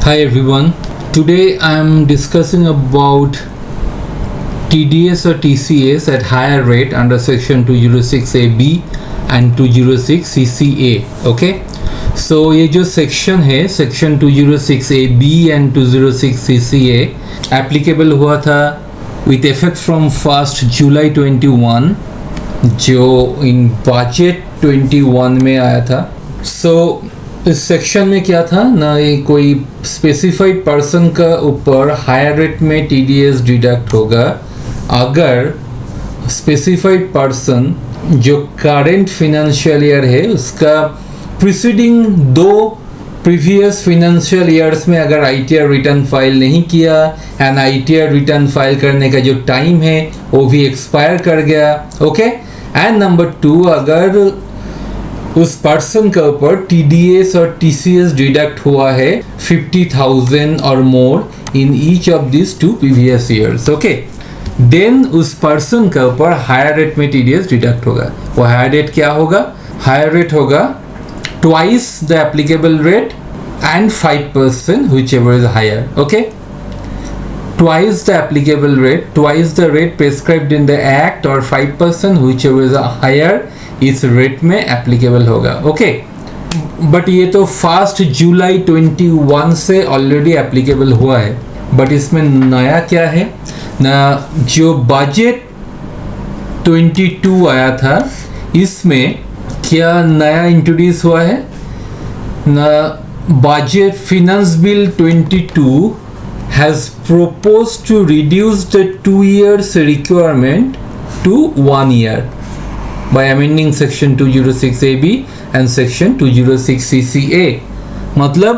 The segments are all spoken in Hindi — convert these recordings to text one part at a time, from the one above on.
Hi everyone. Today I am discussing about TDS or TCS at higher rate under section 206AB and 206CCA. Okay. So ये जो सेक्शन है section 206AB and 206CCA applicable हुआ था with effect from 1st July 21 जो इन बजट 21 में आया था. So इस सेक्शन में क्या था ना, ये कोई स्पेसिफाइड पर्सन का ऊपर हायर रेट में टीडीएस डिडक्ट होगा अगर स्पेसिफाइड पर्सन जो करेंट फिनेंशियल ईयर है उसका प्रीसीडिंग दो प्रीवियस फिनेंशियल ईयर्स में अगर आईटीआर रिटर्न फाइल नहीं किया एंड आईटीआर रिटर्न फाइल करने का जो टाइम है वो भी एक्सपायर कर गया. ओके. एंड नंबर 2, अगर उस पर्सन के ऊपर टीडीएस और टीसीएस डिडक्ट हुआ है 50,000 और more in each of this two previous years. Okay. Then उस पर्सन के ऊपर हायर रेट में टीडीएस डिडक्ट होगा. वो हायर रेट क्या होगा? हायर रेट होगा twice the applicable rate and 5% whichever is higher. Okay. Twice the applicable rate, twice the rate prescribed in the act or 5% whichever is higher इस रेट में एप्लीकेबल होगा. ओके. बट ये तो 1 जुलाई 21 से ऑलरेडी एप्लीकेबल हुआ है. बट इसमें नया क्या है ना, जो बजट 22 आया था इसमें क्या नया इंट्रोड्यूस हुआ है ना, budget finance bill 22 has proposed to reduce the 2 years requirement to 1 year by amending section 206AB and section 206CCA. मतलब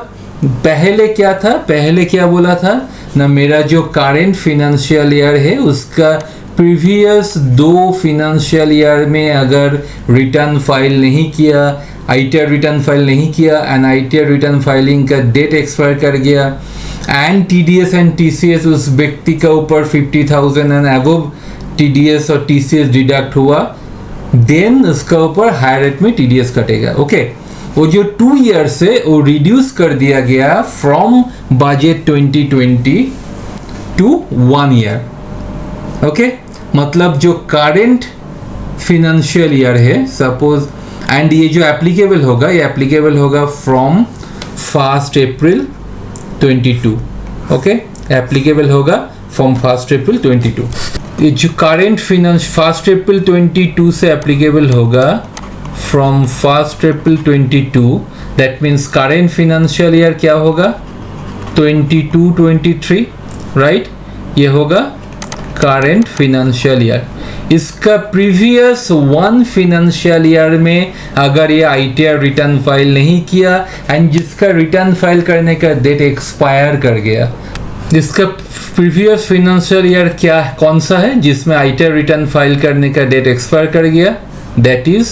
पहले क्या था, पहले क्या बोला था ना, मेरा जो करेंट फिनेंशियल ईयर है उसका प्रीवियस 2 फिनेंशियल ईयर में अगर रिटर्न फाइल नहीं किया, आईटीआर रिटर्न फाइल नहीं किया एंड आईटीआर रिटर्न फाइलिंग का डेट एक्सपायर कर गया एंड टीडीएस एंड टीसीएस उस व्यक्ति का ऊपर 50,000 एंड अबव टीडीएस और टीसीएस डिडक्ट हुआ, देन उसका ऊपर हायर रेट में टीडीएस कटेगा. ओके. वो जो 2 ईयर से वो रिड्यूस कर दिया गया from budget 2020 to 1 year. Okay. मतलब जो करेंट फिनेंशियल ईयर है सपोज, एंड ये जो एप्लीकेबल होगा ये एप्लीकेबल होगा फ्रॉम 1 अप्रैल 22. ओके. एप्लीकेबल होगा फ्रॉम 1 अप्रैल 22. ये जो करेंट फिनेंस 1 अप्रैल 22 से एप्लीकेबल होगा from 1 April 22. That means current financial year क्या होगा 22-23, राइट. ये होगा करेंट फिनेंशियल ईयर. इसका प्रीवियस 1 फिनेंशियल ईयर में अगर ये आईटीआर रिटर्न फाइल नहीं किया एंड जिसका रिटर्न फाइल करने का डेट एक्सपायर कर गया, जिसका प्रीवियस फिनेंशियल ईयर क्या कौन सा है जिसमें आईटीआर रिटर्न फाइल करने का डेट एक्सपायर कर गया, दैट इज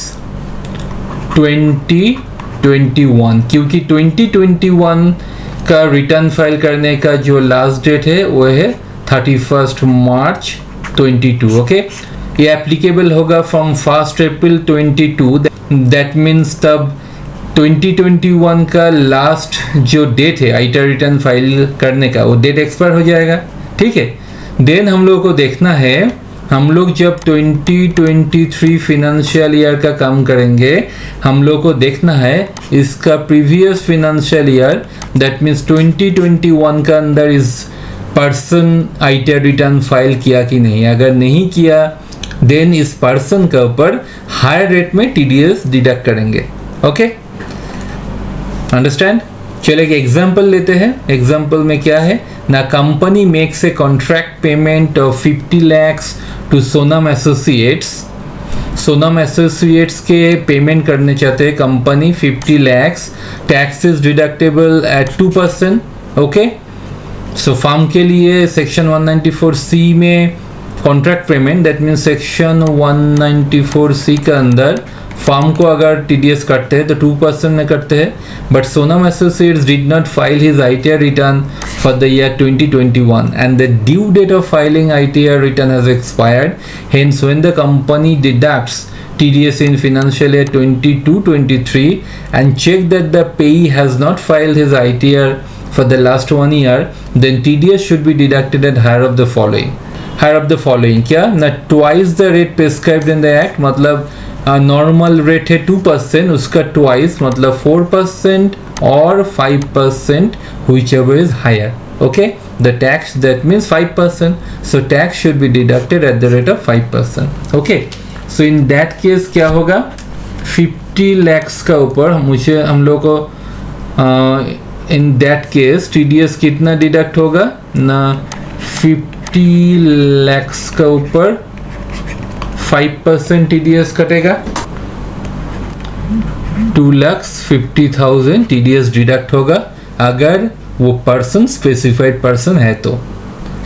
2021. क्योंकि 2021 का रिटर्न फाइल करने का जो लास्ट डेट है वो है 31 मार्च 22. ओके. ये एप्लीकेबल होगा फ्रॉम 1 अप्रैल 22. दैट मीन्स तब 2021 का लास्ट जो डेट है आईटीआर रिटर्न फाइल करने का वो डेट एक्सपायर हो जाएगा. ठीक है. देन हम लोग को देखना है, हम लोग जब 2023 फिनेंशियल ईयर का काम करेंगे हम लोग को देखना है इसका previous financial year, that means 2021 का अंदर इस पर्सन आईटीआर रिटर्न फाइल किया कि नहीं. अगर नहीं किया देन इस पर्सन के ऊपर हायर रेट में टीडीएस डिडक्ट करेंगे. ओके. अंडरस्टैंड. चलिए एक एग्जांपल लेते हैं. एग्जांपल में क्या है ना, company makes a contract payment of 50 lakhs to Sonam associates. Sonam associates के पेमेंट करने चाहते हैं company 50 lakhs. Taxes deductible at 2%. Okay. So form के लिए सेक्शन 194C में contract payment, that means section 194C के अंदर फार्म को अगर टीडीएस करते हैं तो 2% में करते हैं. But Sonam associates did not file his ITR return for the year 2021 and the due date of filing ITR return has expired. Hence when the company deducts TDS in financial year 22-23 and check that the payee has not filed his ITR for the last 1 year, then TDS should be deducted at higher of the following. Higher of the following क्या ना, twice the rate prescribed in the act, मतलब नॉर्मल रेट है 2%, उसका ट्वाइस मतलब 4% और 5%, whichever is higher. Okay, the tax, that means 5%, so tax should be deducted at the rate of 5%. Okay, so in that case क्या होगा, 50 lakhs का ऊपर मुझे हम लोग को in that case TDS कितना डिडक्ट होगा ना, 50 lakhs का ऊपर 5% TDS कटेगा, 2,50,000 TDS डिडक्ट होगा अगर वो पर्सन स्पेसिफाइड पर्सन है तो.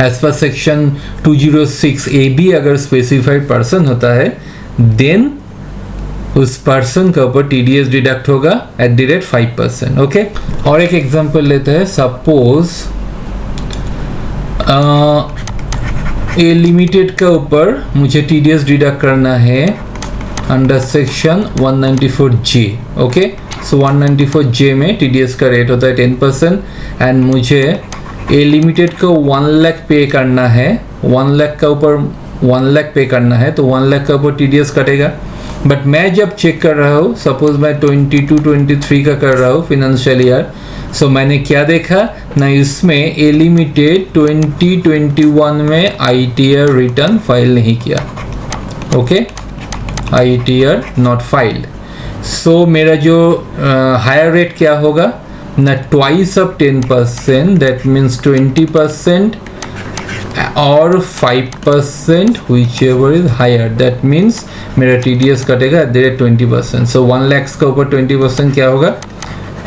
एज पर सेक्शन 206 AB अगर स्पेसिफाइड पर्सन होता है देन उस पर्सन का ऊपर TDS डिडक्ट होगा एट द रेट 5%. ओके, और एक एग्जांपल लेते हैं. सपोज ए लिमिटेड का ऊपर मुझे TDS डिडक्ट करना है अंडर सेक्शन 194J. ओके, सो 194J में TDS का रेट होता है 10% एंड मुझे ए लिमिटेड को 1 लाख पे करना है, 1 लाख का ऊपर 1 लाख पे करना है तो 1 लाख का ऊपर TDS कटेगा. बट मैं जब चेक कर रहा हूँ, सपोज मैं 22-23 का कर रहा हूँ फाइनेंशियल ईयर, सो मैंने क्या देखा ना, इसमें ए लिमिटेड 2021 में ITR रिटर्न फाइल नहीं किया. Okay, ITR not filed. So मेरा जो हायर रेट क्या होगा ना, ट्वाइस ऑफ 10%, दैट मीन्स 20% और 5% whichever is higher, that means मेरा TDS कटेगा at the rate 20%. so 1 lakhs का ऊपर 20% क्या होगा,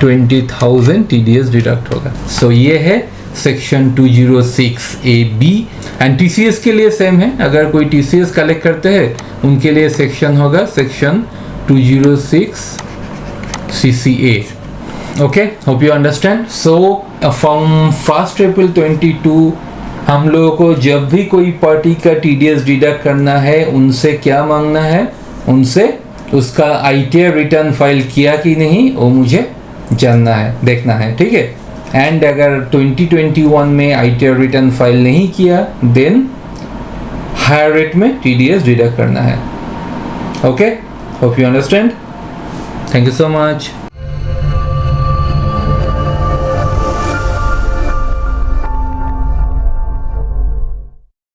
20,000 TDS डिडक्ट होगा. so ये है सेक्शन 206 AB एंड TCS के लिए सेम है. अगर कोई TCS कलेक्ट करते हैं उनके लिए सेक्शन होगा section 206 CCA. okay, hope you understand. so from 1st April 22 हम लोगों को जब भी कोई पार्टी का TDS डिडक्ट करना है उनसे क्या मांगना है, उनसे उसका ITR रिटर्न फाइल किया कि नहीं वो मुझे जानना है, देखना है. ठीक है, एंड अगर 2021 में ITR रिटर्न फाइल नहीं किया देन हायर रेट में TDS डिडक्ट करना है. Okay, hope you understand. Thank you so much.